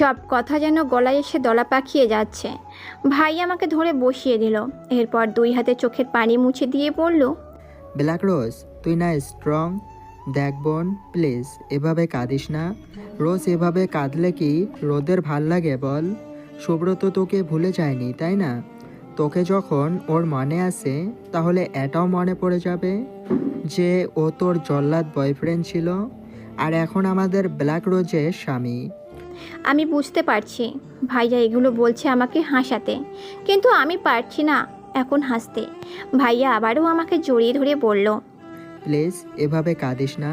সব কথা যেন গলায় এসে দলা পাকিয়ে যাচ্ছে। ভাই আমাকে ধরে বসিয়ে দিল। এরপর 2 হাতে চোখের পানি মুছে দিয়ে বলল, ব্ল্যাক রোজ, তুই না স্ট্রং? দেখ বোন, প্লিজ এভাবে কাঁদিস না। রোজ এভাবে কাঁদলে কি রোদের ভাল লাগে বল? সুব্রত তোকে ভুলে যায়নি, তাই না? তোকে যখন ওর মনে আসে তাহলে এটাও মনে পড়ে যাবে যে ও তোর জল্লাদ বয়ফ্রেন্ড ছিল আর এখন আমাদের ব্ল্যাক রোজের স্বামী। আমি বুঝতে পারছি ভাইয়া এগুলো বলছে আমাকে হাসাতে, কিন্তু আমি পারছি না এখন হাসতে। ভাইয়া আবারও আমাকে জড়িয়ে ধরে বলল, প্লিজ এভাবে কাঁদিস না,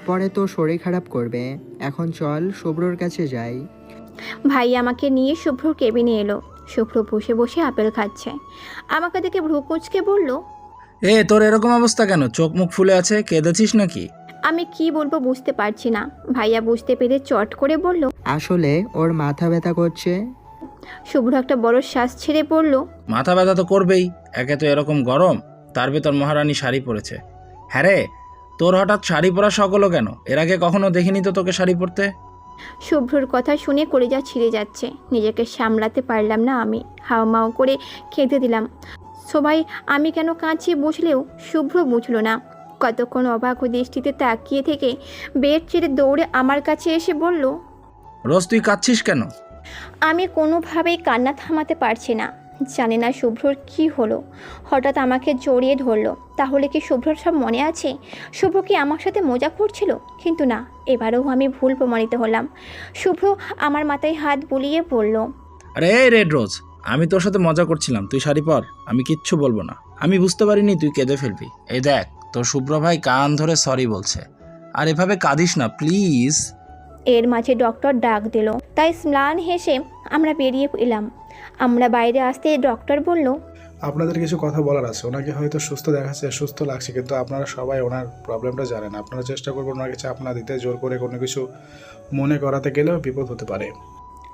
পরে তোর শরীর খারাপ করবে। এখন চল শুভ্রর কাছে যাই। ভাইয়া আমাকে নিয়ে শুভ্রর কেবিনে এলো। শুভ্র বসে বসে আপেল খাচ্ছে। আমাকে দেখে ভ্রু কুঁচকে বলল, তোর এরকম অবস্থা কেন? চোখ মুখ ফুলে আছে, কেঁদেছিস নাকি? আমি কি বলবো বুঝতে পারছি না। ভাইয়া বুঝতে পেরে চট করে বলল, আসলে ওর মাথা ব্যথা করছে। শুভ্র একটা বড় শ্বাস ছেড়ে বলল, মাথা ব্যথা তো করবেই, একে তো এরকম গরম, তার ভেতর মহারানী শাড়ি পরেছে। হ্যাঁ রে, তোর হঠাৎ শাড়ি পরা শখ হলো কেন? এর আগে কখনো দেখিনি তো তোকে শাড়ি পরতে। শুভ্রর কথা শুনে কলিজা ছিঁড়ে যাচ্ছে। নিজেকে সামলাতে পারলাম না, আমি হাউমাউ করে খেতে দিলাম। সবাই আমি কেন কাঁদছি বুঝলেও শুভ্র বুঝলো না। কতক্ষণ অবাক দৃষ্টিতে তাকিয়ে থেকে বেড ছেড়ে দৌড়ে আমার কাছে এসে বলল, রোজ তুই কাঁদছিস কেন? আমি কোনোভাবেই কান্না থামাতে পারছি না। জানি না শুভ্রর কি হলো, হঠাৎ আমাকে জড়িয়ে ধরলো। তাহলে কি শুভ্রর সব মনে আছে? শুভ্র কি আমার সাথে মজা করছিল? কিন্তু না, এবারেও আমি ভুল প্রমাণিত হলাম। শুভ্র আমার মাথায় হাত বুলিয়ে বলল, আরে এই রেড রোজ, আমি তোর সাথে মজা করছিলাম, তুই শাড়ি পর, আমি কিচ্ছু বলবো না। আমি বুঝতে পারিনি তুই কেঁদে ফেলবি। এই দেখ, তোর শুভ্র ভাই কান ধরে সরি বলছে। আর এভাবে কাঁদিস না প্লিজ। এর মাঝে ডক্টর ডাক দিল। তাই ম্লান হেসে আমরা বেরিয়ে এলাম। আমরা বাইরে আসতে ডক্টর বলল, আপনাদের কিছু কথা বলার আছে। ওনাকে হয়তো সুস্থ দেখাচ্ছে, সুস্থ লাগছে, কিন্তু আপনারা সবাই ওনার প্রবলেমটা জানেন। আপনারা চেষ্টা করবেন ওনাকে চাপ না দিতে। জোর করে কোনো কিছু মনে করাতে গেলেও বিপদ হতে পারে।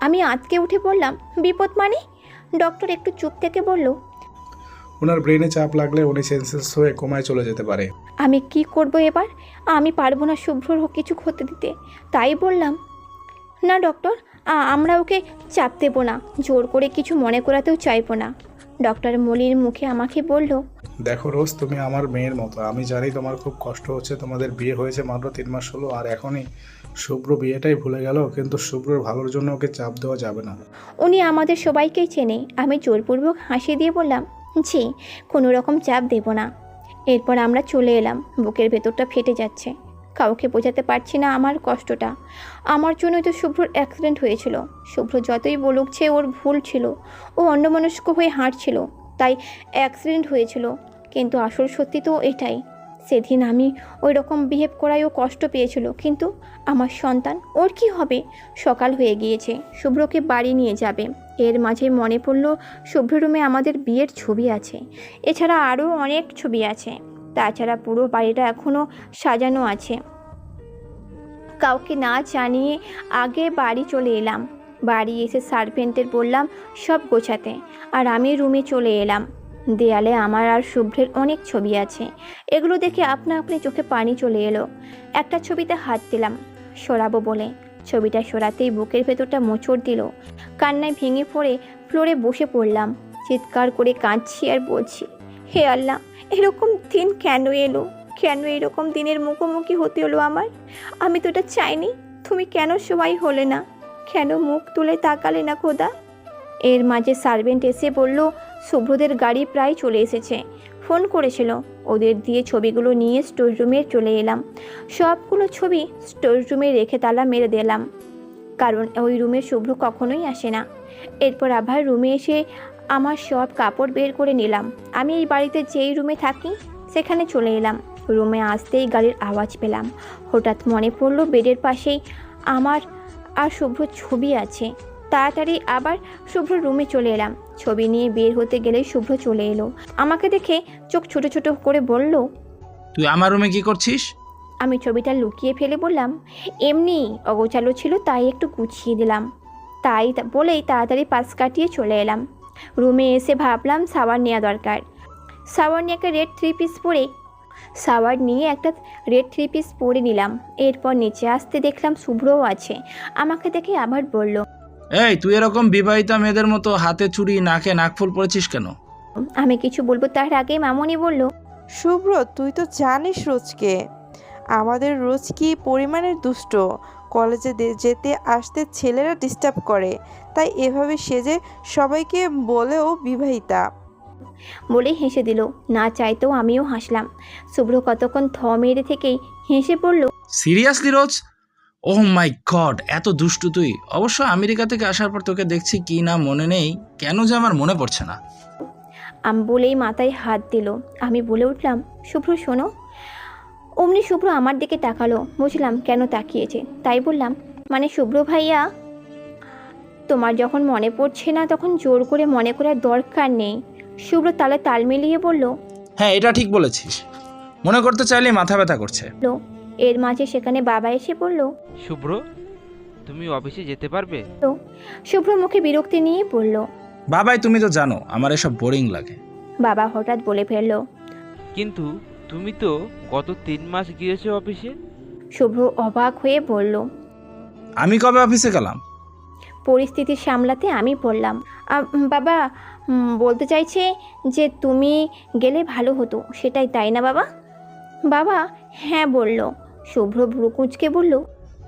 আমি আঁতকে উঠে বললাম, বিপদ মানে? ডক্টর একটু চুপ থেকে বলল, ওনার ব্রেনে চাপ লাগলে উনি সেন্সেস হয়ে কোমায় চলে যেতে পারে। আমি কি করব এবার? আমি পারবো না শুভ্রর কিছু হতে দিতে। তাই বললাম, না ডক্টর, আমরা ওকে চাপ দেবো না, জোর করে কিছু মনে করাতেও চাইবো না। ডক্টর মলির মুখে আমাকে বলল, দেখো রোজ, তুমি আমার মেয়ের মতো। আমি জানি তোমার খুব কষ্ট হচ্ছে। তোমাদের বিয়ে হয়েছে মাত্র 3 মাস হলো, আর এখনই শুভ্র বিয়েটাই ভুলে গেল। কিন্তু শুভ্রর ভালোর জন্য ওকে চাপ দেওয়া যাবে না। উনি আমাদের সবাইকেই চেনে। আমি জোরপূর্বক হাসি দিয়ে বললাম, জি, কোনো রকম চাপ দেব না। এরপর আমরা চলে এলাম। বুকের ভেতরটা ফেটে যাচ্ছে। কাউকে বোঝাতে পারছি না আমার কষ্টটা। আমার জন্যই তো শুভ্রর অ্যাক্সিডেন্ট হয়েছিল। শুভ্র যতই বলুকছে ওর ভুল ছিল, ও অন্যমনস্ক হয়ে হাঁটছিল, তাই অ্যাক্সিডেন্ট হয়েছিল। কিন্তু আসল সত্যি তো এটাই। সেদিন আমি ওই রকম বিহেভ করায় ও কষ্ট পেয়েছিল, কিন্তু আমার সন্তান, ওর কি হবে? সকাল হয়ে গিয়েছে, শুভ্রকে বাড়ি নিয়ে যাবে। এর মাঝে মনে পড়ল শুভ্র রুমে আমাদের বিয়ের ছবি আছে। এছাড়া আরও অনেক ছবি আছে। তাছাড়া পুরো বাড়িটা এখনও সাজানো আছে। কাউকে না জানিয়ে আগে বাড়ি চলে এলাম। বাড়ি এসে সার্ভেন্টের বললাম সব গোছাতে, আর আমি রুমে চলে এলাম। দেয়ালে আমার আর শুভ্রের অনেক ছবি আছে। এগুলো দেখে আপনা আপনি চোখে পানি চলে এলো। একটা ছবিতে হাত দিলাম সরাবো বলে। ছবিটা সরাতেই বুকের ভেতরটা মোচড় দিল। কান্নায় ভেঙে পড়ে ফ্লোরে বসে পড়লাম। চিৎকার করে কাঁদছি আর বলছি, হে আল্লাহ, এরকম দিন কেন এলো? কেন এরকম দিনের মুখোমুখি হতে হলো আমার? আমি তো এটা চাইনি। তুমি কেন সবাই হলে না? কেন মুখ তুলে তাকালে না খোদা? এর মাঝে সার্ভেন্ট এসে বলল শুভ্রদের গাড়ি প্রায় চলে এসেছে। ফোন করেছিল। ওদের দিয়ে ছবিগুলো নিয়ে স্টোর রুমে চলে এলাম। সবগুলো ছবি স্টোর রুমে রেখে তালা মেরে দিলাম, কারণ ওই রুমে শুভ্র কখনোই আসে না। এরপর আবার রুমে এসে আমার সব কাপড় বের করে নিলাম। আমি এই বাড়িতে যেই রুমে থাকি সেখানে চলে এলাম। রুমে আসতেই গাড়ির আওয়াজ পেলাম। হঠাৎ মনে পড়লো বেডের পাশেই আমার আর শুভ্র ছবি আছে। তাড়াতাড়ি আবার শুভ্র রুমে চলে এলাম। ছবি নিয়ে বের হতে গেলে শুভ্র চলে এলো। আমাকে দেখে চোখ ছোট ছোট করে বলল, তুই আমার রুমে কি করছিস? আমি ছবিটা লুকিয়ে ফেলে বললাম, এমনি অগোছালো ছিল তাই একটু গুছিয়ে দিলাম। তাই বলেই তাড়াতাড়ি পাশ কাটিয়ে চলে এলাম। রুমে এসে ভাবলাম শাওয়ার নেওয়া দরকার। শাওয়ার নিয়ে একটা রেড থ্রি পিস পরে নিলাম। এরপর নিচে আসতে দেখলাম শুভ্রও আছে। আমাকে দেখে আবার বলল, এই তুই এরকম বিবাহিতা মেয়েদের মতো হাতে চুড়ি নাকে নাকফুল পরেছিস কেন? আমি কিছু বলবো তার আগে মামনি বলল, শুভ্র, তুই তো জানিস রোজকে আমাদের রোজ কি পরিমাণের দুষ্ট। কলেজে যেতে আসতে ছেলেরা ডিস্টার্ব করে, তাই এভাবে সেজে সবাইকে বলেও বিবাহিতা। বলেই হেসে দিল। না চাইতেও আমিও হাসলাম। শুভ্র কতক্ষণ থ মেরে থেকেই হেসে পড়ল। সিরিয়াসলি রোজ? ওহ মাই গড, এত দুষ্টু তুই। অবশ্য আমেরিকা থেকে আসার পর তোকে দেখছি কি না মনে নেই, কেন যে আমার মনে পড়ছে না। আমি বলেই মাথায় হাত দিল। আমি বলে উঠলাম, শুভ্র শোনো। অমনি শুভ্র আমার দিকে তাকালো। বুঝলাম কেন তাকিয়েছে, তাই বললাম, মানে শুভ্র ভাইয়া, তোমার যখন মনে পড়ছে না তখন জোর করে মনে করার দরকার নেই। শুভ্র তালে তাল মিলিয়ে বলল। হ্যাঁ, এটা ঠিক বলেছিস, মনে করতে চাইলে মাথা ব্যথা করছে। এর মাঝে সেখানে বাবা এসে পড়ল। শুভ্র, তুমি অফিসে যেতে পারবে? শুভ্র মুখে বিরক্তি নিয়ে বলল, বাবাই তুমি তো জানো আমার এসব বোরিং লাগে। বাবা হঠাৎ বলে ফেলল। কিন্তু তুমি তো গত 3 মাস গিয়েছো অফিসে। শুভ্র অবাক হয়ে বলল। আমি কবে অফিসে গেলাম? পরিস্থিতি সামলাতে আমি বললাম, বাবা বলতে চাইছে যে তুমি গেলে ভালো হতো, সেটাই তাই না বাবা? বাবা হ্যাঁ বলল। শুভ্র ভ্রু কুঁচকে বলল,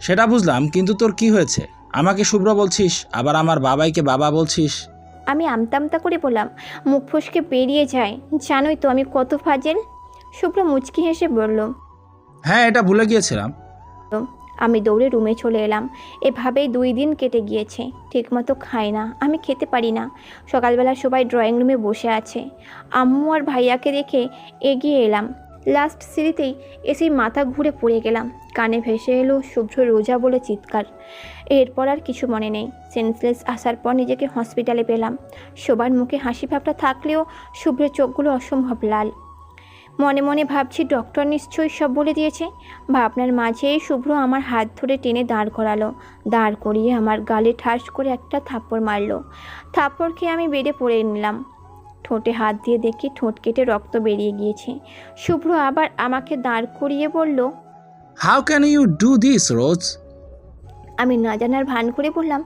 সেটা বুঝলাম, কিন্তু তোর কি হয়েছে? আমাকে শুভ্র বলছিস, আবার আমার বাবাইকে বাবা বলছিস। আমি আমতা করে বললাম, মুখ ফসকে বেরিয়ে যায়, জানোই তো আমি কত ফাজেল। শুভ্র মুচকি হেসে বলল। হ্যাঁ, এটা ভুলে গিয়েছিলাম। আমি দৌড়ে রুমে চলে এলাম। এভাবেই 2 দিন কেটে গিয়েছে। ঠিকমতো খাই না, আমি খেতে পারি না। সকালবেলা সবাই ড্রয়িং রুমে বসে আছে। আম্মু আর ভাইয়াকে দেখে এগিয়ে এলাম। লাস্ট সিঁড়িতেই এসেই মাথা ঘুরে পড়ে গেলাম। কানে ভেসে এলো শুভ্র রোজা বলে চিৎকার। এরপর আর কিছু মনে নেই। সেন্সলেস আসার পর নিজেকে হসপিটালে পেলাম। সবার মুখে হাসি ভাবটা থাকলেও শুভ্রের চোখগুলো অসম্ভব লাল। মনে মনে ভাবছি ডক্টর নিশ্চয়ই সব বলে দিয়েছে। ভাবনার মাঝেই শুভ্র আমার হাত ধরে টেনে দাঁড় করালো। দাঁড় করিয়ে আমার গালে ঠাস করে একটা থাপ্পড় মারলো। থাপ্পড় খেয়ে আমি বেডে পড়ে নিলাম। ঠোঁটে হাত দিয়ে দেখি ঠোঁট কেটে রক্ত বেরিয়ে গিয়েছে। শুভ্র আবার আমাকে দাঁড় করিয়ে বলল, how can you do this Rose? আমি না জানার ভান করে বললাম,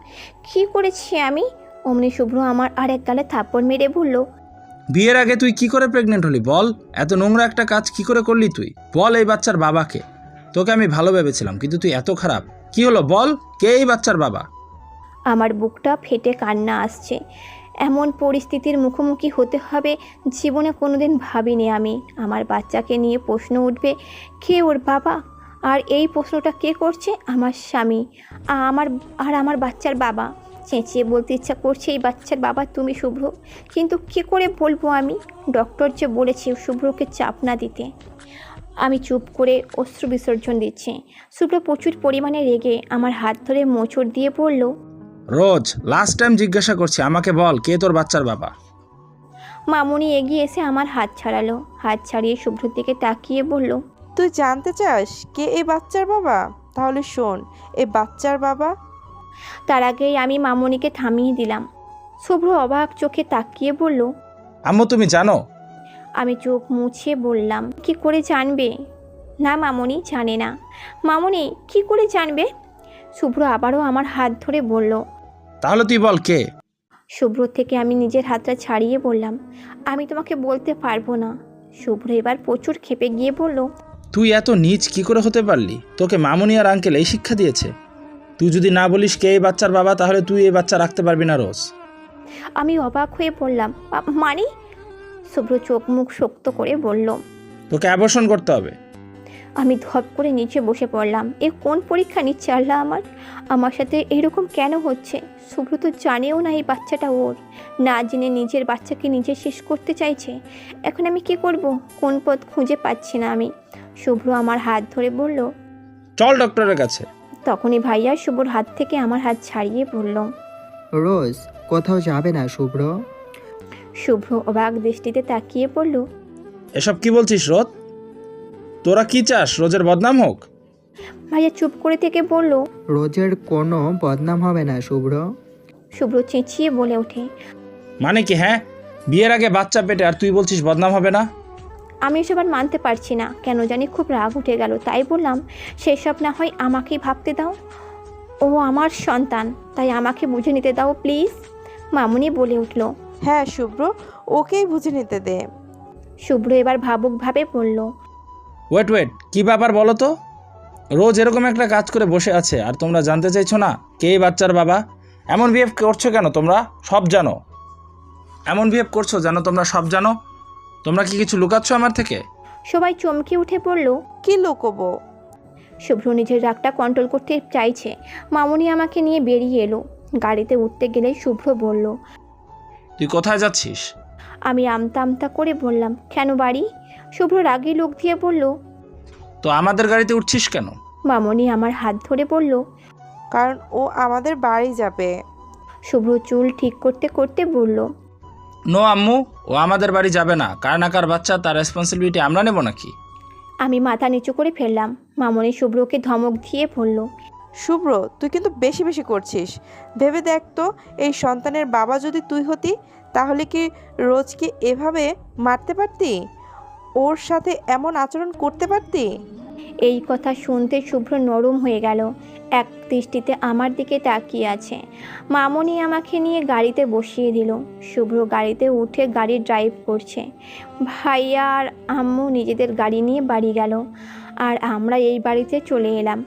কী করেছি আমি? অমনি শুভ্র আমার আর এক গালে থাপ্পড় মেরে বলল, বিয়ের আগে তুই কি করে প্রেগনেন্ট হলি বল? এত নোংরা একটা কাজ কি করে করলি তুই? বল এই বাচ্চার বাবাকে। তোকে আমি ভালো ভেবেছিলাম, কিন্তু তুই এত খারাপ। কি হলো বল, কে এই বাচ্চার বাবা? আমার বুকটা ফেটে কান্না আসছে। এমন পরিস্থিতির মুখোমুখি হতে হবে জীবনে কোনোদিন ভাবিনি আমি। আমার বাচ্চাকে নিয়ে প্রশ্ন উঠবে, কে ওর বাবা? আর এই প্রশ্নটা কে করছে? আমার স্বামী। আমার বাচ্চার বাবা। চেঁচিয়ে বলতে ইচ্ছা করছে, এই বাচ্চার বাবা তুমি শুভ্র। কিন্তু কী করে বলবো আমি? ডক্টর যে বলেছে শুভ্রকে চাপ না দিতে। আমি চুপ করে অশ্রু বিসর্জন দিচ্ছি। শুভ্র প্রচুর পরিমাণে রেগে আমার হাত ধরে মোচড় দিয়ে বলল, রোজ, লাস্ট টাইম জিজ্ঞাসা করছি, আমাকে বল কে তোর বাচ্চার বাবা? মামুনি এগিয়ে এসে আমার হাত ছাড়ালো। হাত ছাড়িয়ে শুভ্রর দিকে তাকিয়ে বলল, তুই জানতে চাস কে এই বাচ্চার বাবা? তাহলে শোন, এই বাচ্চার বাবা। তার আগেই আমি মামুনিকে থামিয়ে দিলাম। শুভ্র অবাক চোখে তাকিয়ে বলল, আম্মু তুমি জানো? আমি চোখ মুছে বললাম, কি করে জানবে? না মামুনি জানে না। মামুনি কি করে জানবে? শুভ্র আবারও আমার হাত ধরে বলল। তাহলে তুই বল কে? শুভ্র থেকে আমি নিজের হাতটা ছাড়িয়ে বললাম, আমি তোমাকে বলতে পারবো না। শুভ্র এবার প্রচুর ক্ষেপে গিয়ে বলল, তুই এত নীচ কি করে হতে পারলি? তোকে মামুনি আর আঙ্কেল এই শিক্ষা দিয়েছে? তুই যদি না বলিস কে এই বাচ্চার বাবা, তাহলে তুই এই বাচ্চা রাখতে পারবি না রোজ। আমি অবাক হয়ে বললাম, মানে? শুভ্র চোখ মুখ শক্ত করে বলল, তোকে অ্যাবর্শন করতে হবে। আমি ধপ করে নিচে বসে পড়লাম। এ কোন পরীক্ষা নিচ্ছে আল্লাহ আমার সাথে এরকম কেন হচ্ছে? শুভ্র তো জানেও না এই বাচ্চাটা ওর। না জেনে নিজের বাচ্চাকে নিজে শেষ করতে চাইছে। এখন আমি কি করব? কোন পথ খুঁজে পাচ্ছি না আমি। শুভ্র আমার হাত ধরে বলল, চল ডক্টরের কাছে। তখনই ভাইয়া শুভ্রর হাত থেকে আমার হাত ছাড়িয়ে বলল, রোজ, কোথাও যাবে না শুভ্র? শুভ্র অবাক দৃষ্টিতে তাকিয়ে বলল, এসব কি বলছিস রোজ? তোরা কি চাস রোজের বদনাম হোক? ভাইয়া চুপ করে থেকে বলল, রোজের কোনো বদনাম হবে না শুভ্র। শুভ্র চেঁচিয়ে বলে ওঠে, মানে কি? হ্যাঁ, বিয়ের আগে বাচ্চা পেটে আর তুই বলছিস বদনাম হবে না? আমি এসব আর মানতে পারছি না। কেন জানি খুব রাগ উঠে গেল। তাই বললাম, সেসব না হয় আমাকেই ভাবতে দাও। ও আমার সন্তান, তাই আমাকে বুঝে নিতে দাও প্লিজ। মামুনি বলে উঠল। হ্যাঁ শুভ্র, ওকেই বুঝে নিতে দে। শুভ্র এবার ভাবুকভাবে বলল। ওয়েট ওয়েট, কী ব্যাপার বলো তো? রোজ এরকম একটা কাজ করে বসে আছে আর তোমরা জানতে চাইছো না কে এই বাচ্চার বাবা? এমন বিহেভ করছো কেন? তোমরা সব জানো। এমন বিহেভ করছো যেন তোমরা সব জানো। তোমরা কি কিছু লুকাচ্ছ আমার থেকে? সবাই চমকে উঠে পড়ল। কি লুকোবো? শুভ্র নিজের রাগটা কন্ট্রোল করতে চাইছে। মামুনি আমাকে নিয়ে বেরিয়ে এলো। গাড়িতে উঠতে গেলে শুভ্র বলল। তুই কোথায় যাচ্ছিস? আমি আমতা আমতা করে বললাম, কেন বাড়ি? শুভ্র রাগী লোক দিয়ে বলল। তো আমাদের গাড়িতে উঠছিস কেন? মামুনি আমার হাত ধরে বলল। কারণ ও আমাদের বাড়ি যাবে। শুভ্র চুল ঠিক করতে করতে বলল। নো আম্মু, ও আমাদের বাড়ি যাবে না। কার না কার বাচ্চা, তার রেসপন্সিবিলিটি আমরা নেব নাকি? আমি মাথা নিচু করে ফেললাম। মামুনি শুভ্রকে ধমক দিয়ে বলল। শুভ্র, তুই কিন্তু বেশি বেশি করছিস। ভেবে দেখ তো, এই সন্তানের বাবা যদি তুই হতি, তাহলে কি রোজকে এভাবে মারতে পারতি? ওর সাথে এমন আচরণ করতে পারতি? এই কথা শুনতে শুভ্র নরম হয়ে গেল। এক দৃষ্টিতে আমার দিকে তাকিয়ে আছে। মামুনি আমাকে নিয়ে গাড়িতে বসিয়ে দিল। শুভ্র গাড়িতে উঠে গাড়ি ড্রাইভ করছে। ভাইয়া আর আম্মু নিজেদের গাড়ি নিয়ে বাড়ি গেল, আর আমরা এই বাড়িতে চলে এলাম।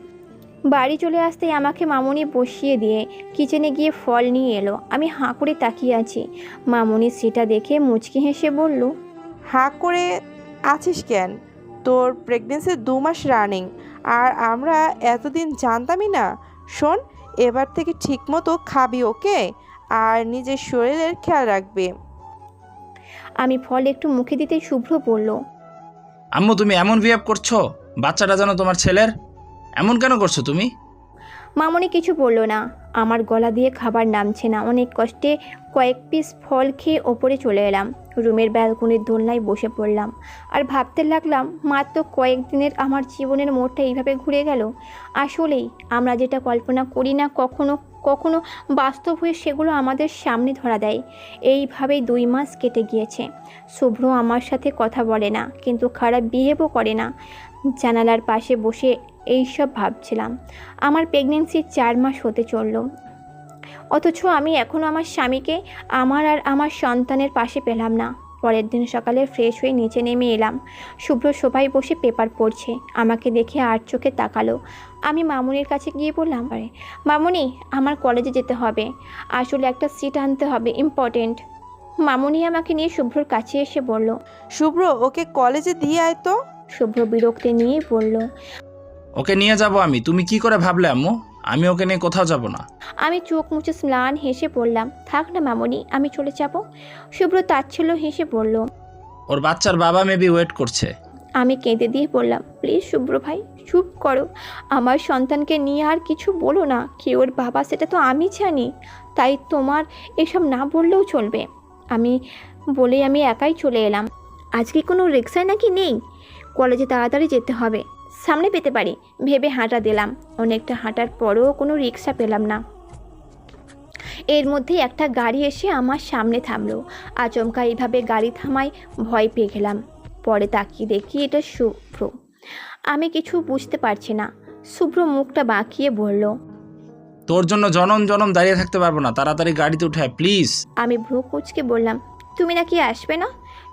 বাড়ি চলে আসতেই আমাকে মামুনি বসিয়ে দিয়ে কিচেনে গিয়ে ফল নিয়ে এলো। আমি হাঁ করে তাকিয়ে আছি। মামুনি সেটা দেখে মুচকি হেসে বলল। হাঁ করে আছিস কেন? তোর প্রেগনেন্সি 2 মাস রানিং, আর আমরা এতদিন জানতামই না। শোন, এবার থেকে ঠিকমতো খাবি, ওকে? আর নিজের শরীরের খেয়াল রাখবি। আমি ফল একটু মুখে দিতেই শুভ্র বলল। আম্মু, তুমি এমন বিহেভ করছো? বাচ্চাটা যেন তোমার ছেলের। এমন কেন করছো তুমি? মামুনি কিছু বলল না। আমার গলা দিয়ে খাবার নামছে না। অনেক কষ্টে কয়েক পিস ফল খেয়ে ওপরে চলে এলাম। রুমের ব্যালকনির দোলনায় বসে পড়লাম আর ভাবতে লাগলাম, মাত্র কয়েকদিনের আমার জীবনের মোড়টা এইভাবে ঘুরে গেল। আসলেই আমরা যেটা কল্পনা করি না কখনো কখনো বাস্তব হয়ে সেগুলো আমাদের সামনে ধরা দেয়। এইভাবেই 2 মাস কেটে গিয়েছে। শুভ্র আমার সাথে কথা বলে না, কিন্তু খারাপ বিহেভও করে না। জানালার পাশে বসে এইসব ভাবছিলাম। আমার প্রেগনেন্সি 4 মাস হতে চলল, অথচ আমি এখনও আমার স্বামীকে আমার আর আমার সন্তানের পাশে পেলাম না। পরের দিন সকালে ফ্রেশ হয়ে নিচে নেমে এলাম। শুভ্র সবাই বসে পেপার পড়ছে। আমাকে দেখে আর চোখে তাকালো। আমি মামুনির কাছে গিয়ে বললাম, আরে মামুনি, আমার কলেজে যেতে হবে, আসলে একটা সিট আনতে হবে, ইম্পর্টেন্ট। মামুনি আমাকে নিয়ে শুভ্রর কাছে এসে বলল। শুভ্র, ওকে কলেজে দিয়ে আয় তো। শুভ্র বিরক্তি নিয়ে বলল। ওকে নিয়ে যাব আমি। তুমি কি করে ভাবলে আম্মু? আমি ওকে নিয়ে কোথাও যাব না। আমি চোখ মুছে ম্লান হেসে বললাম, থাক না মামুনি, আমি চলে যাব। শুভ্র তাচ্ছিল্য হেসে বলল। ওর বাচ্চার বাবা মেবি ওয়েট করছে। আমি কেঁদে দিয়ে বললাম, প্লিজ শুভ্র ভাই, চুপ করো। আমার সন্তানকে নিয়ে আর কিছু বলো না। কে ওর বাবা সেটা তো আমি জানি, তাই তোমার এসব না বললেও চলবে। আমি একাই চলে এলাম। আজকে কোনো রিক্সায় নাকি নেই, কলেজে তাড়াতাড়ি যেতে হবে, সামনে পেতে পারি ভেবে হাঁটা দিলাম। অনেকটা হাঁটার পরেও কোনো রিক্সা পেলাম না। এর মধ্যেই একটা গাড়ি এসে আমার সামনে থামলো। আচমকা এইভাবে গাড়ি থামায় ভয় পেয়ে গেলাম। পরে তাকিয়ে দেখি এটা শুভ্র। আমি কিছু বুঝতে পারছি না। শুভ্র মুখটা বাঁকিয়ে বলল। তোর জন্য জনম জনম দাঁড়িয়ে থাকতে পারবো না, তাড়াতাড়ি গাড়িতে উঠে প্লিজ। আমি ভ্রু কুঁচকে বললাম, তুমি নাকি আসবে না?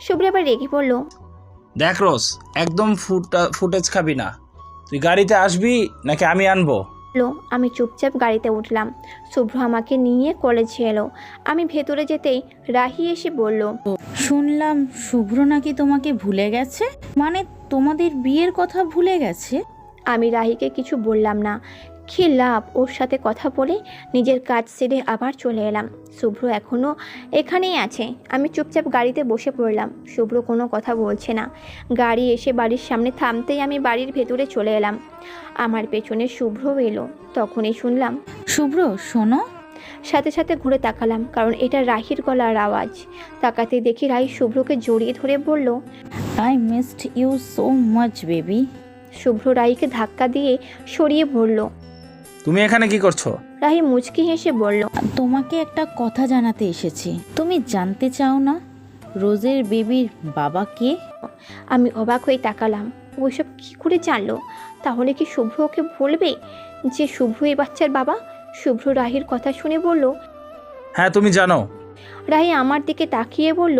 শুভ্র আবার রেগে বলল। দেখ রোজ, একদম ফুটেজ খাবি না। তুই গাড়িতে আসবি নাকি আমি আনবো? আমি চুপচাপ গাড়িতে উঠলাম। শুভ্র আমাকে নিয়ে কলেজে এলো। আমি ভেতরে যেতেই রাহি এসে বলল, শুনলাম শুভ্র নাকি তোমাকে ভুলে গেছে, মানে তোমাদের বিয়ের কথা ভুলে গেছে। আমি রাহিকে কিছু বললাম না। কী লাভ ওর সাথে কথা বলে। নিজের কাজ সেরে আবার চলে এলাম। শুভ্র এখনও এখানেই আছে। আমি চুপচাপ গাড়িতে বসে পড়লাম। শুভ্র কোনো কথা বলছে না। গাড়ি এসে বাড়ির সামনে থামতেই আমি বাড়ির ভেতরে চলে এলাম। আমার পেছনে শুভ্র এলো। তখনই শুনলাম, শুভ্র শোনো। সাথে সাথে ঘুরে তাকালাম, কারণ এটা রাহির গলার আওয়াজ। তাকাতে দেখি রাহি শুভ্রকে জড়িয়ে ধরে বলল, I missed you so much baby. Shubhro রাহিকে ধাক্কা দিয়ে সরিয়ে বলল। তুমি এখানে কি করছো? রাহি মুচকি হেসে বলল, তোমাকে একটা কথা জানাতে এসেছি। তুমি জানতে চাও না রোজের বেবির বাবা কে? আমি অবাক হয়ে তাকালাম। ওইসব কী করে জানলো? তাহলে কি শুভ্র ওকে বলবে যে শুভ্র এই বাচ্চার বাবা? শুভ্র রাহির কথা শুনে বলল। হ্যাঁ তুমি জানো। রাহি আমার দিকে তাকিয়ে বলল।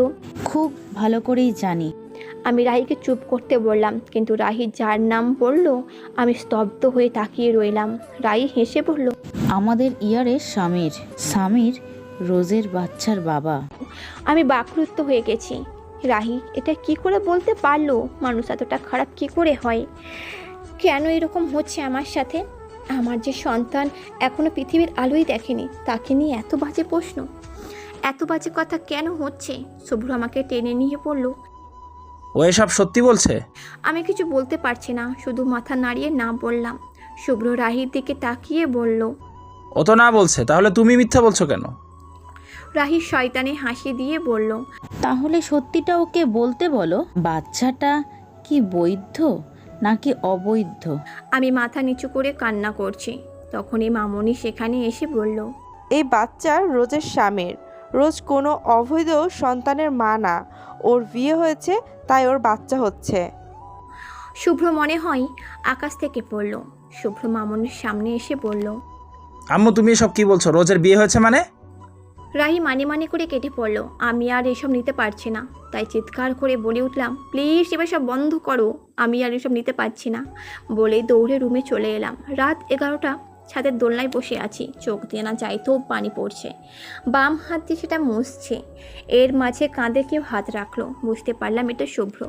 খুব ভালো করেই জানি। আমি রাহিকে চুপ করতে বললাম, কিন্তু রাহি যার নাম বলল আমি স্তব্ধ হয়ে তাকিয়ে রইলাম। রাহি হেসে বলল। আমাদের ইয়ারের স্বামীর রোজের বাচ্চার বাবা। আমি বাকরুদ্ধ হয়ে গেছি। রাহি এটা কি করে বলতে পারলো? মানুষ এতটা খারাপ কি করে হয়? কেন এরকম হচ্ছে আমার সাথে? আমার যে সন্তান এখনো পৃথিবীর আলোই দেখেনি, তাকে নিয়ে এত বাজে প্রশ্ন, এত বাজে কথা কেন হচ্ছে? শুভ্র আমাকে টেনে নিয়ে পড়ল। ও এসব সত্যি বলছে? আমি কিছু বলতে পারছি না, শুধু মাথা নাড়িয়ে না বললাম। শুভ্র রাহির দিকে তাকিয়ে বলল। ও তো না বলছে, তাহলে তুমি মিথ্যা বলছো কেন? রাহি শয়তানি হাসি দিয়ে বলল। তাহলে সত্যিটা ওকে বলতে বলো। বাচ্চাটা কি বৈধ নাকি অবৈধ? আমি মাথা নিচু করে কান্না করছি। তখনই মামনি সেখানে এসে বলল। এই বাচ্চা রোজের স্বামীর। রোজ কোনো অবৈধ সন্তানের মা না, ওর বিয়ে হয়েছে তাই ওর বাচ্চা হচ্ছে। শুভ্র মনে হয় আকাশ থেকে পড়ল। শুভ্র মামনির সামনে এসে বলল। আম্মু তুমি এসব কি বলছো? রোজের বিয়ে হয়েছে মানে? রাহি মানে করে কেটে পড়ল। আমি আর এসব নিতে পারছি না, তাই চিৎকার করে বলে উঠলাম, প্লিজ এবার সব বন্ধ করো, আমি আর এসব নিতে পারছি না। বলেই দৌড়ে রুমে চলে এলাম। রাত 11টা, ছাদের দোলনায় বসে আছি। চোখ দিয়ে না যাইতেও পানি পড়ছে। বাম হাত দিয়ে সেটা মুছছে। এর মাঝে কাঁধে কেউ হাত রাখলো। বুঝতে পারলাম এটা শুভ্র।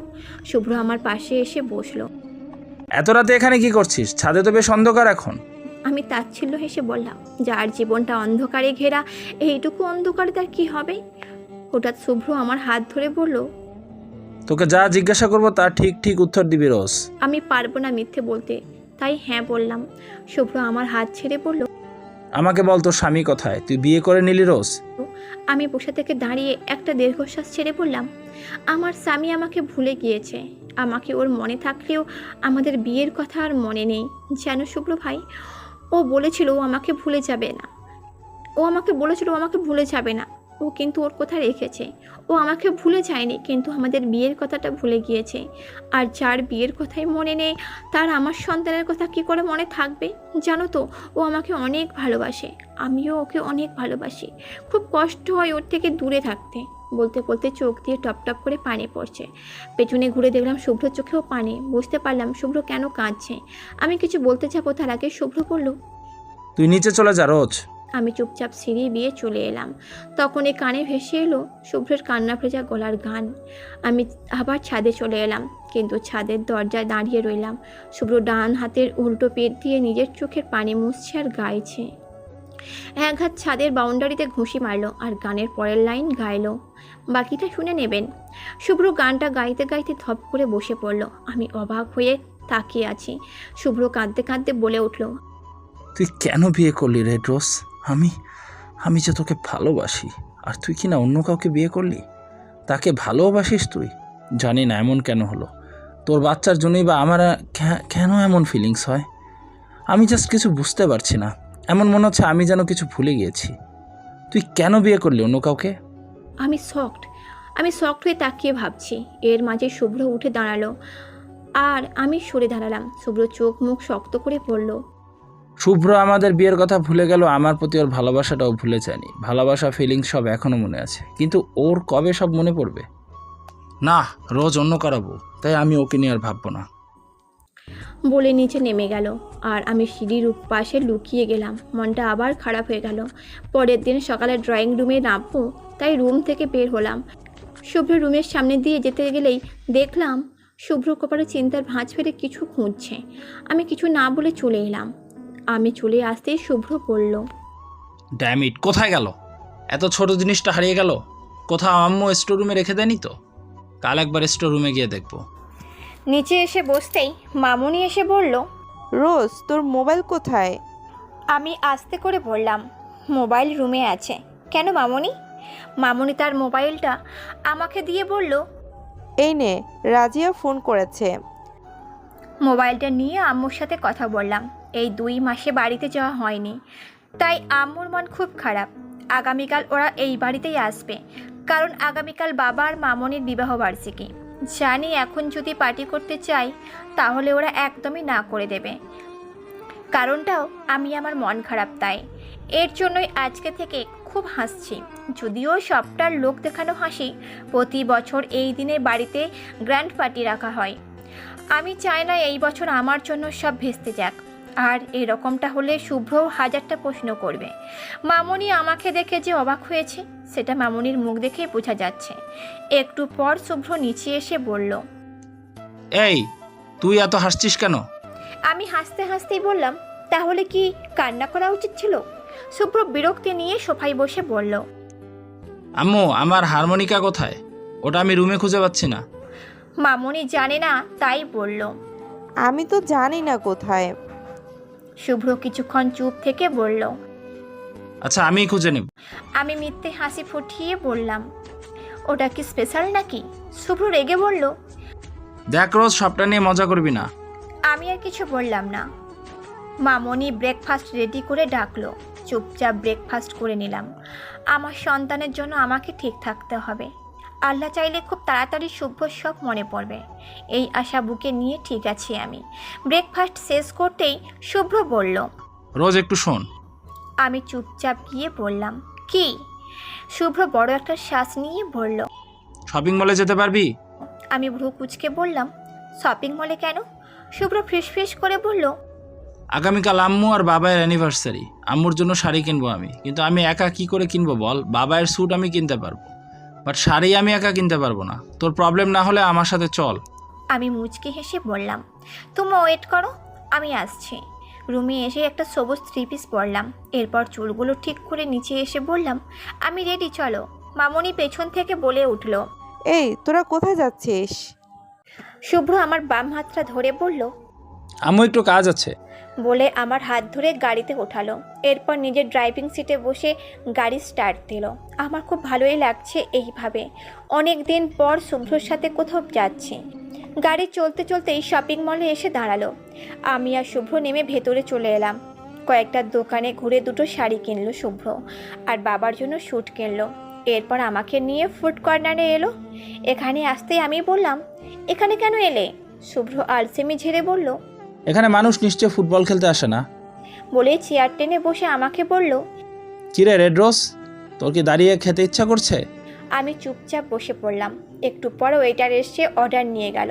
শুভ্র আমার পাশে এসে বসলো। এত রাতে এখানে কি করছিস? ছাদে তো বেশ অন্ধকার এখন। আমি তাচ্ছিল্য হেসে বললাম, যার জীবনটা অন্ধকারে ঘেরা, এইটুকু অন্ধকারে তার কি হবে? হঠাৎ শুভ্র আমার হাত ধরে বলল। তোকে যা জিজ্ঞাসা করবো তার ঠিক ঠিক উত্তর দিবি রোজ। আমি পারবো না মিথ্যে বলতে, তাই হ্যাঁ বললাম। শুভ্র আমার হাত ছেড়ে বলল। আমাকে বল তোর স্বামী কোথায়? তুই বিয়ে করে নিলি রোজ? আমি বসে থেকে দাঁড়িয়ে একটা দীর্ঘশ্বাস ছেড়ে বললাম, আমার স্বামী আমাকে ভুলে গিয়েছে। আমাকে ওর মনে থাকলেও আমাদের বিয়ের কথা আর মনে নেই। যেন শুভ্র ভাই, ও বলেছিল ও আমাকে ভুলে যাবে না। ও আমাকে বলেছিল ও আমাকে ভুলে যাবে না। ও কিন্তু ওর কথা রেখেছে। ও আমাকে ভুলে যায়নি, কিন্তু আমাদের বিয়ের কথাটা ভুলে গিয়েছে। আর যার বিয়ের কথাই মনে নেই, তার আমার সন্তানের কথা কি করে মনে থাকবে? জানো তো, ও আমাকে অনেক ভালোবাসে, আমিও ওকে অনেক ভালোবাসি। খুব কষ্ট হয় ওর থেকে দূরে থাকতে। বলতে বলতে চোখ দিয়ে টপ টপ করে পানি পড়ছে। পেছনে ঘুরে দেখলাম শুভ্র চোখেও পানি। বুঝতে পারলাম শুভ্র কেন কাঁদছে। আমি কিছু বলতে যাবো তার আগে শুভ্র বলল। তুই নিচে চলে যা রোজ। আমি চুপচাপ সিঁড়ি দিয়ে চলে এলাম। তখন এই কানে ভেসে এলো শুভ্রের কান্না ভেজা গলার গান। আমি আবার ছাদে চলে এলাম, কিন্তু ছাদের দরজায় দাঁড়িয়ে রইলাম। শুভ্র ডান হাতের উল্টো পেট দিয়ে নিজের চোখের পানি মুছছে আর গাইছে। এক হাত ছাদের বাউন্ডারিতে ঘুষি মারলো আর গানের পরের লাইন গাইলো। বাকিটা শুনে নেবেন। শুভ্র গানটা গাইতে গাইতে ধপ করে বসে পড়লো। আমি অবাক হয়ে তাকিয়ে আছি। শুভ্র কাঁদতে কাঁদতে বলে উঠল। তুই কেন বিয়ে করলি রেড রোজ? আমি যে তোকে ভালোবাসি, আর তুই কি না অন্য কাউকে বিয়ে করলি? তাকে ভালোবাসিস তুই? জানি না এমন কেন হলো। তোর বাচ্চার জন্যই বা আমার কেন এমন ফিলিংস হয়? আমি জাস্ট কিছু বুঝতে পারছি না। এমন মনে হচ্ছে আমি যেন কিছু ভুলে গিয়েছি। তুই কেন বিয়ে করলি অন্য কাউকে? আমি শকড হয়ে তাকিয়ে ভাবছি। এর মাঝে শুভ্র উঠে দাঁড়ালো আর আমি সরে দাঁড়ালাম। শুভ্র চোখ মুখ শক্ত করে পড়ল। শুভ্র আমাদের বিয়ের কথা ভুলে গেল, আমার প্রতি ওর ভালোবাসাটাও ভুলে যায়নি। ভালোবাসা ফিলিংস সব এখনও মনে আছে, কিন্তু ওর কবে সব মনে পড়বে? না, রোজ অন্য করাবো, তাই আমি ওকে নিয়ে আর ভাববো না বলে নিচে নেমে গেল আর আমি সিঁড়ির পাশে লুকিয়ে গেলাম। মনটা আবার খারাপ হয়ে গেল। পরের দিন সকালে ড্রয়িং রুমে নামবো, তাই রুম থেকে বের হলাম। শুভ্র রুমের সামনে দিয়ে যেতে গেলেই দেখলাম শুভ্র কপালে চিন্তার ভাঁজ ফেলে কিছু খুঁজছে। আমি কিছু না বলে চলে এলাম। আমি চলে আসতেই শুভ্র বলল। ড্যাম ইট, কোথায় গেল? এত ছোট জিনিসটা হারিয়ে গেল। কোথাও আম্মু স্টোর রুমে রেখে দেয়নি তো? কাল একবার স্টোর রুমে গিয়ে দেখবো। নিচে এসে বসতেই মামুনি এসে বলল। রোজ তোর মোবাইল কোথায়? আমি আস্তে করে বললাম, মোবাইল রুমে আছে। কেন মামুনি? মামুনি তার মোবাইলটা আমাকে দিয়ে বলল, এই নে, রাজিয়া ফোন করেছে। মোবাইলটা নিয়ে আম্মুর সাথে কথা বললাম। এই 2 মাসে বাড়িতে যাওয়া হয়নি, তাই আম্মুর মন খুব খারাপ। আগামীকাল ওরা এই বাড়িতেই আসবে, কারণ আগামীকাল বাবা আর মামনির বিবাহবার্ষিকী। জানি এখন যদি পার্টি করতে চাই তাহলে ওরা একদমই না করে দেবে। কারণটাও আমি আমার মন খারাপ তাই। এর জন্যই আজকে থেকে খুব হাসছি। যদিও সবটার লোক দেখানো হাসি, প্রতি বছর এই দিনে বাড়িতে গ্র্যান্ড পার্টি রাখা হয়। আমি চাই না এই বছর আমার জন্য সব ভেস্তে যাক। আর এরকমটা হলে শুভ্রও হাজারটা প্রশ্ন করবে। মামনি আমাকে দেখে যে অবাক হয়েছে সেটা মামনির মুখ দেখেই বোঝা যাচ্ছে। একটু পর শুভ্র নিচে এসে বলল, এই তুই এত হাসছিস কেন? আমি হাসতে হাসতেই বললাম, তাহলে কি কান্না করা উচিত ছিল? শুভ্র বিরক্তি নিয়ে সোফায় বসে বলল, আম্মু আমার হারমোনিকা কোথায়? ওটা আমি রুমে খুঁজে পাচ্ছি না। মামনি জানে না তাই বলল। আমি তো জানি না কোথায়। শুভ্র কিছুক্ষণ চুপ থেকে বলল, আচ্ছা আমিই খুঁজে নেব। আমি মিথ্যে হাসি ফুটিয়ে বললাম, ওটা কি স্পেশাল নাকি? শুভ্র রেগে বলল। দেখ রোজ, সবটা নিয়ে মজা করবি না। আমি আর কিছু বললাম না। মামনি ব্রেকফাস্ট রেডি করে ডাকলো। চুপচাপ ব্রেকফাস্ট করে নিলাম। আমার সন্তানের জন্য আমাকে ঠিক থাকতে হবে। আল্লাহ চাইলে খুব তাড়াতাড়ি শুভ্র সব মনে পড়বে, এই আশা বুকে নিয়ে ঠিক আছি আমি। ব্রেকফাস্ট শেষ করতেই শুভ্র বলল, রোজ একটু শোন। আমি চুপচাপ গিয়ে বললাম, কি? শুভ্র বড় একটা শ্বাস নিয়ে বলল, শপিং মলে যেতে পারবি? আমি ভ্রু কুচকে বললাম, শপিং মলে কেন? শুভ্র ফিসফিস করে বলল, আগামীকাল আম্মু আর বাবার অ্যানিভার্সারি। আম্মুর জন্য শাড়ি কিনবো আমি, কিন্তু আমি একা কি করে কিনবো বল? বাবার স্যুট আমি কিনতে পারবো, বাট শাড়ি আমি একা কিনতে পারবো না। তোর প্রবলেম না হলে আমার সাথে চল। আমি মুচকি হেসে বললাম, তুমি ওয়েট করো, আমি আসছি। রুমে এসে একটা সবুজ 3 পিস পরলাম। এরপর চুলগুলো ঠিক করে নিচে এসে বললাম, আমি রেডি, চলো। মামনি পেছন থেকে বলে উঠল, এই তোরা কোথায় যাচ্ছিস? শুভ্র আমার বাম হাতটা ধরে বলল, আম্মু একটু কাজ আছে। বলে আমার হাত ধরে গাড়িতে ওঠালো। এরপর নিজের ড্রাইভিং সিটে বসে গাড়ি স্টার্ট দিল। আমার খুব ভালোই লাগছে এইভাবে। অনেক দিন পর শুভ্রর সাথে কোথাও যাচ্ছি। গাড়ি চলতে চলতেই শপিং মলে এসে দাঁড়ালো। আমি আর শুভ্র নেমে ভেতরে চলে এলাম। কয়েকটা দোকানে ঘুরে দুটো শাড়ি কিনলো শুভ্র, আর বাবার জন্য স্যুট কিনলো। এরপর আমাকে নিয়ে ফুড কর্নারে এলো। এখানে আসতেই আমি বললাম, এখানে কেন এলে? শুভ্র আলসেমি ঝেড়ে বলল, এখানে মানুষ নিশ্চয় ফুটবল খেলতে আসে না। বলে চেয়ার টেনে বসে আমাকে বলল, কিরে রেড রোজ, তোর কি দাঁড়িয়ে খেতে ইচ্ছা করছে? আমি চুপচাপ বসে পড়লাম। একটু পর ওয়েটার এসে অর্ডার নিয়ে গেল।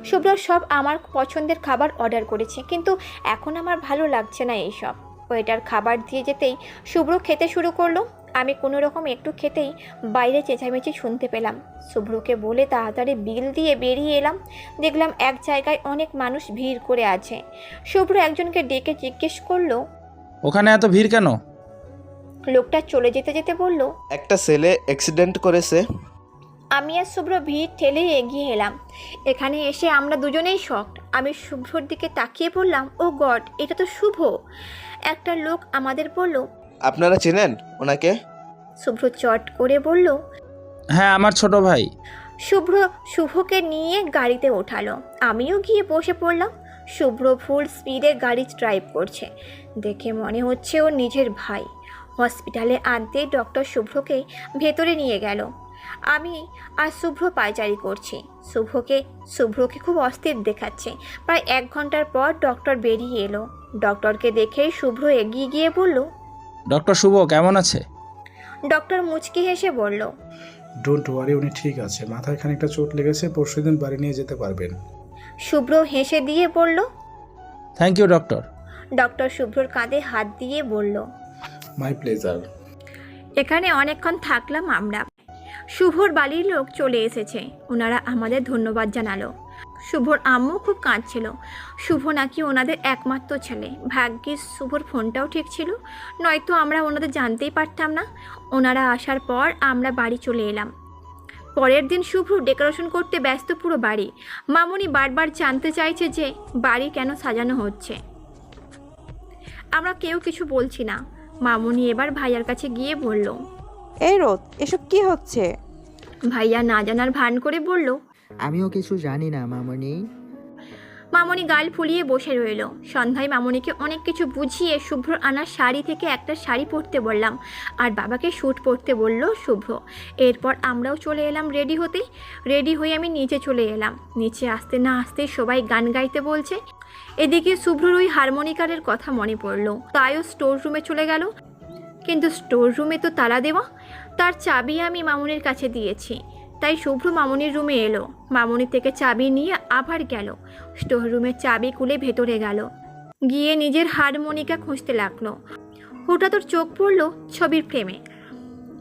শুভ্র সব আমার পছন্দের খাবার অর্ডার করেছে, কিন্তু এখন আমার ভালো লাগছে না এইসব। ওয়েটার খাবার দিয়ে যেতেই শুভ্র খেতে শুরু করলো। আমি কোনো রকম একটু খেতেই বাইরে চেঁচামেচি শুনতে পেলাম। শুভ্রকে বলে তাড়াতাড়ি বিল দিয়ে বেরিয়ে এলাম। দেখলাম এক জায়গায় অনেক মানুষ ভিড় করে আছে। শুভ্র একজনকে ডেকে জিজ্ঞেস করলো, ওখানে এত ভিড় কেন? লোকটা চলে যেতে যেতে বলল, একটা ছেলে অ্যাক্সিডেন্ট করেছে। আমি আর শুভ্র ভিড় ঠেলে এগিয়ে এলাম। এখানে এসে আমরা দুজনেই শকড। আমি শুভ্রর দিকে তাকিয়ে বললাম, ও গড, এটা তো শুভ। একটা লোক আমাদের বলল, আপনারা চেনেন ওনাকে? শুভ্র চট করে বলল, হ্যাঁ, আমার ছোট ভাই। শুভ্র শুভকে নিয়ে গাড়িতে ওঠালো। আমিও গিয়ে বসে পড়লাম। শুভ্র ফুল স্পিডে গাড়ি ড্রাইভ করছে, দেখে মনে হচ্ছে ও নিজের ভাই। হসপিটালে আনতে ডক্টর শুভ্রকে ভেতরে নিয়ে গেল। আমি আর শুভ্র পায়চারি করছি। শুভ্রকে খুব অস্থির দেখাচ্ছে। প্রায় 1 ঘন্টার পর ডক্টর বেরিয়ে এলো। ডক্টরকে দেখে শুভ্র এগিয়ে গিয়ে বলল, ডক্টর শুভ কেমন আছে? ডক্টর মুচকি হেসে বলল, ডোন্ট ওয়ারি, উনি ঠিক আছে। মাথায় খানিকটা চোট লেগেছে, পরশুদিন বাড়ি নিয়ে যেতে পারবেন। শুভ্র হেসে দিয়ে বলল। Thank you doctor. ডক্টর শুভ্রর কাঁধে হাত দিয়ে বলল, মাই প্লেজার। এখানে অনেকক্ষণ থাকলাম আমরা। শুভর বাড়ির লোক চলে এসেছে। ওনারা আমাদের ধন্যবাদ জানালো। শুভর আম্মু খুব কাঁদছিল। শুভ নাকি ওনাদের একমাত্র ছেলে। ভাগ্যিস শুভর ফোনটাও ঠিক ছিল, নয়তো আমরা ওনাদের জানতেই পারতাম না। ওনারা আসার পর আমরা বাড়ি চলে এলাম। পরের দিন শুভ্র ডেকোরেশন করতে ব্যস্ত পুরো বাড়ি। মামুনি বারবার জানতে চাইছে যে বাড়ি কেন সাজানো হচ্ছে। আমরা কেউ কিছু বলছি না। মামুনি এবার ভাইয়ার কাছে গিয়ে বলল, এই রোদ, এসব কি হচ্ছে? ভাইয়া না জানার ভান করে বলল, আমিও কিছু জানি না মামনি। মামনি গাল ফুলিয়ে বসে রইল। সন্ধ্যায় মামনিকে অনেক কিছু বুঝিয়ে শুভ্র আনা শাড়ি থেকে একটা শাড়ি পরতে বললাম, আর বাবাকে স্যুট পরতে বলল শুভ্র। এরপর আমরাও চলে এলাম রেডি হতে। রেডি হয়ে আমি নিচে চলে এলাম। নিচে আসতে না আসতে সবাই গান গাইতে বলছে। এদিকে শুভ্রর ওই হারমোনিকারের কথা মনে পড়লো, তাইও স্টোর রুমে চলে গেল। কিন্তু স্টোর রুমে তো তালা দেওয়া। তার চাবি আমি মামুনির কাছে দিয়েছি। তাই শুভ্র মামুনির রুমে এলো, মামুনি থেকে চাবি নিয়ে আবার গেল স্টোর রুমের চাবি খুলে ভেতরে গেল, গিয়ে নিজের হারমোনিকা খুঁজতে লাগলো। হঠাৎ ওর চোখ পড়ল ছবির ফ্রেমে।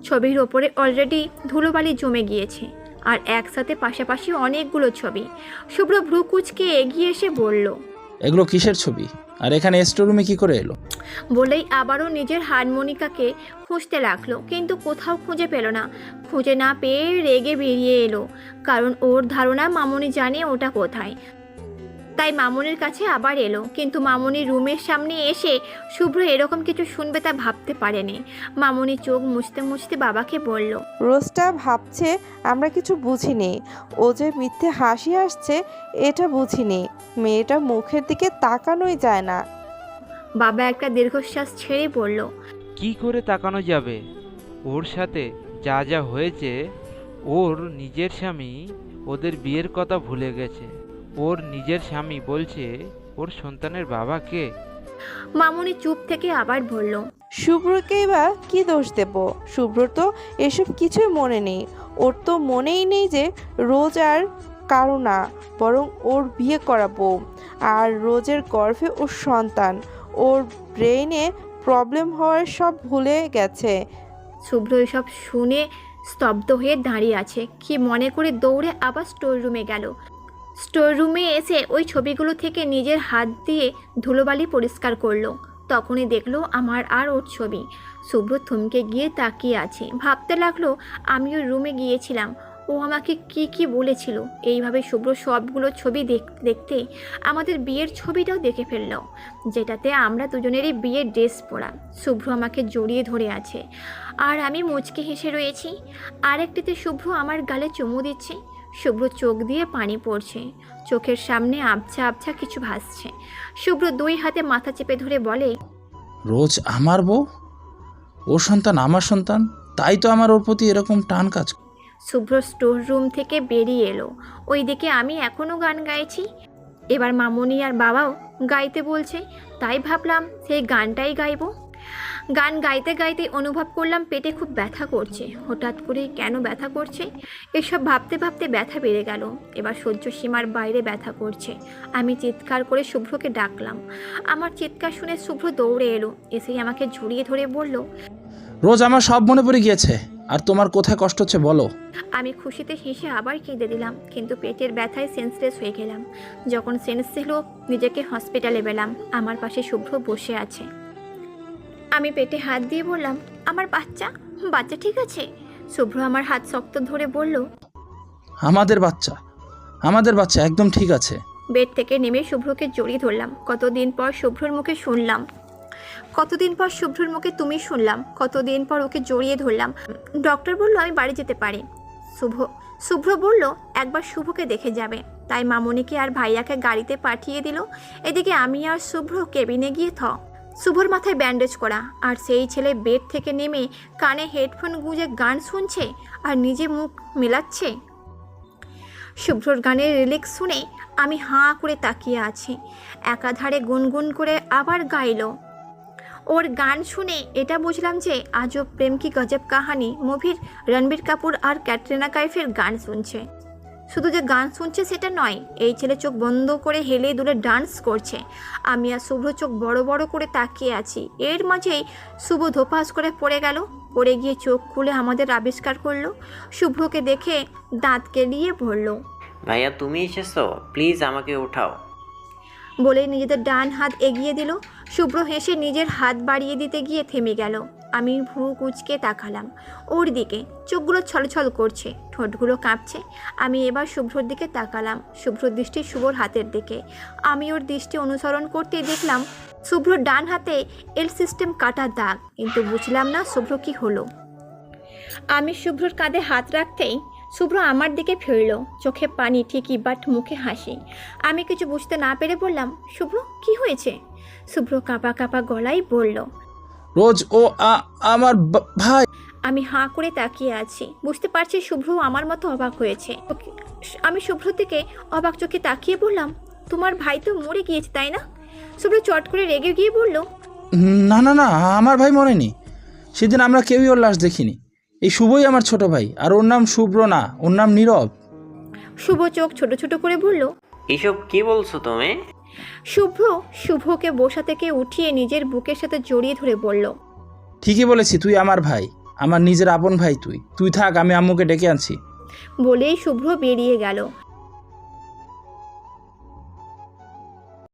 ছবির ওপরে অলরেডি ধুলোবালি জমে গিয়েছে, আর একসাথে পাশাপাশি অনেকগুলো ছবি। শুভ্র ভ্রু কুচকে এগিয়ে এসে বলল, এগুলো কিসের ছবি? আর এখানে স্টোর রুমে কি করে এলো? বলেই আবারও নিজের হারমোনিকাকে খুঁজতে লাগলো, কিন্তু কোথাও খুঁজে পেল না। খুঁজে না পেয়ে রেগে বেরিয়ে এলো, কারণ ওর ধারণা মামুনি জানে ওটা কোথায়। তাই মামুনির কাছে আবার এলো, কিন্তু মামুনির রুমের সামনে এসে শুভ্র এরকম কিছু শুনবে তা ভাবতে পারেনি। মামুনি চোখ মুছতে মুছতে বাবাকে বলল, রোজটা ভাবছে আমরা কিছু বুঝিনি, ও যে মিথ্যে হাসি আসছে এটা বুঝিনি। মেয়েটা মুখের দিকে তাকানোই যায় না। বাবা একটা দীর্ঘশ্বাস ছেড়ে বলল, কি করে তাকানো যাবে? ওর সাথে যা যা হয়েছে, ওর নিজের স্বামী ওদের বিয়ের কথা ভুলে গেছে। ওর নিজের স্বামী বলছে ওর সন্তানের বাবা কে? মামুনি চুপ থেকে আবার বলল, শুভ্রকেই বা কি দোষ দেব? শুভ্র তো এসব কিছুই মনে নেই। ওর তো মনেই নেই যে রোজ আর কারো না, বরং ওর বিয়ে করা বউ, আর রোজের গর্ভে ওর সন্তান। ওর ব্রেইনে প্রবলেম হওয়ার সব ভুলে গেছে। শুভ্র এসব শুনে স্তব্ধ হয়ে দাঁড়িয়ে আছে। কি মনে করে দৌড়ে আবার স্টোর রুমে গেল। স্টোর রুমে এসে ওই ছবিগুলো থেকে নিজের হাত দিয়ে ধুলোবালি পরিষ্কার করলো। তখনই দেখলো আমার আর ওর ছবি। শুভ্র থমকে গিয়ে তাকিয়ে আছে, ভাবতে লাগলো আমি ওর রুমে গিয়েছিলাম, ও আমাকে কি কি বলেছিল। এইভাবে শুভ্র সবগুলো ছবি দেখতে দেখতে আমাদের বিয়ের ছবিটাও দেখে ফেলল, যেটাতে আমরা দুজনেরই বিয়ের ড্রেস পরা। শুভ্র আমাকে জড়িয়ে ধরে আছে, আর আমি মুচকে হেসে রয়েছি। আরেকটিতে শুভ্র আমার গালে চুমু দিচ্ছে। শুভ্র চোখ দিয়ে পানি পড়ছে, চোখের সামনে আবছা আবছা কিছু ভাসছে। শুভ্র দুই হাতে মাথা চেপে ধরে বলে, রোজ আমার বউ, ওর সন্তান আমার সন্তান, তাই তো আমার ওর প্রতি এরকম টান কাজ। শুভ্র স্টোর রুম থেকে বেরিয়ে এলো। ওইদিকে আমি এখনও গান গাইছি। এবার মামুনি আর বাবাও গাইতে বলছে, তাই ভাবলাম সেই গানটাই গাইবো। গান গাইতে গাইতে অনুভব করলাম পেটে খুব ব্যথা করছে। হঠাৎ করে কেন ব্যথা করছে এসব ভাবতে ভাবতে ব্যথা বেড়ে গেল। এবার সহ্য সীমার বাইরে ব্যথা করছে। আমি চিৎকার করে শুভ্রকে ডাকলাম। আমার চিৎকার শুনে শুভ্র দৌড়ে এলো, এসেই আমাকে জড়িয়ে ধরে বলল, রোজ আমার সব মনে পড়ে গিয়েছে। আর তোমার কোথায় কষ্ট হচ্ছে বলো? আমি খুশিতে হেসে আবার কেঁদে দিলাম, কিন্তু পেটের ব্যথায় সেন্সলেস হয়ে গেলাম। যখন সেন্স এলো নিজেকে হসপিটালে পেলাম। আমার পাশে শুভ্র বসে আছে। আমি পেটে হাত দিয়ে বললাম, আমার বাচ্চা বাচ্চা ঠিক আছে? শুভ্র আমার হাত শক্ত ধরে বলল, আমাদের বাচ্চা একদম ঠিক আছে। বেড থেকে নেমে শুভ্রকে জড়িয়ে ধরলাম। কতদিন পর শুভ্রর মুখে শুনলাম, কতদিন পর শুভ্রর মুখে তুমি শুনলাম, কতদিন পর ওকে জড়িয়ে ধরলাম। ডক্টর বলল আমি বাড়ি যেতে পারি। শুভ্র বলল একবার শুভকে দেখে যাবে। তাই মামুনিকে আর ভাইয়াকে গাড়িতে পাঠিয়ে দিল। এদিকে আমি আর শুভ্র কেবিনে গিয়ে শুভর মাথায় ব্যান্ডেজ করা, আর সেই ছেলে বেড থেকে নেমে কানে হেডফোন গুঁজে গান শুনছে আর নিজে মুখ মেলাচ্ছে। শুভ্রর গানের রিলিক্স শুনে আমি হাঁ করে তাকিয়ে আছি। একাধারে গুনগুন করে আবার গাইল। ওর গান শুনে এটা বুঝলাম যে আজব প্রেম কি গজব কাহানি মুভির রণবীর কাপুর আর ক্যাটরিনা কাইফের গান শুনছে। শুধু যে গান শুনছে সেটা নয়, এই ছেলে চোখ বন্ধ করে হেলে দুলে ডান্স করছে। আমি আর শুভ্র চোখ বড় বড় করে তাকিয়ে আছি। এর মাঝেই শুভ ধোপাস করে পড়ে গেল। পড়ে গিয়ে চোখ খুলে আমাদের আবিষ্কার করলো। শুভ্রকে দেখে দাঁত কেলিয়ে বলল, ভাইয়া তুমি এসেছো, প্লিজ আমাকে উঠাও। বলে নিজেদের ডান হাত এগিয়ে দিল। শুভ্র হেসে নিজের হাত বাড়িয়ে দিতে গিয়ে থেমে গেল। আমি ভ্রু কুঁচকে তাকালাম ওর দিকে। চোখগুলো ছলছল করছে, ঠোঁটগুলো কাঁপছে। আমি এবার শুভ্রর দিকে তাকালাম। শুভ্রর দৃষ্টি শুভর হাতের দিকে। আমি ওর দৃষ্টি অনুসরণ করতে দেখলাম শুভ্রর ডান হাতে এল সিস্টেম কাটা দাগ, কিন্তু বুঝলাম না শুভ্র কি হলো। আমি শুভ্রর কাঁধে হাত রাখতেই শুভ্র আমার দিকে ফিরল, চোখে পানি ঠিকই, বাট মুখে হাসি। আমি কিছু বুঝতে না পেরে বললাম, শুভ্র কি হয়েছে? শুভ্র কাঁপা কাঁপা গলায় বলল, রোজ ও আমার ভাই। আমি হাঁ করে তাকিয়ে আছি। বুঝতে পারছি শুভ্র আমার মতো অবাক হয়েছে। আমি শুভ্র থেকে অবাক চোখে তাকিয়ে বললাম, তোমার ভাই তো মরে গিয়েছে তাই না? শুভ্র চট করে রেগে গিয়ে বলল, না আমার ভাই মরেনি। সেদিন আমরা কেউই ওর লাশ দেখিনি। এই শুভই আমার ছোট ভাই, আর ওর নাম শুভ্র না, ওর নাম নীরব। শুভ চোখ ছোট ছোট করে বলল। এসব কি বলছো তুমি? শুভকে বসা থেকে উঠিয়ে নিজের বুকের সাথে জড়িয়ে ধরে বলল। ঠিকই বলেছি, তুই আমার ভাই, আমার নিজের আপন ভাই। তুই থাক, আমি আম্মুকে ডেকে আনছি। বলেই শুভ্র বেরিয়ে গেল।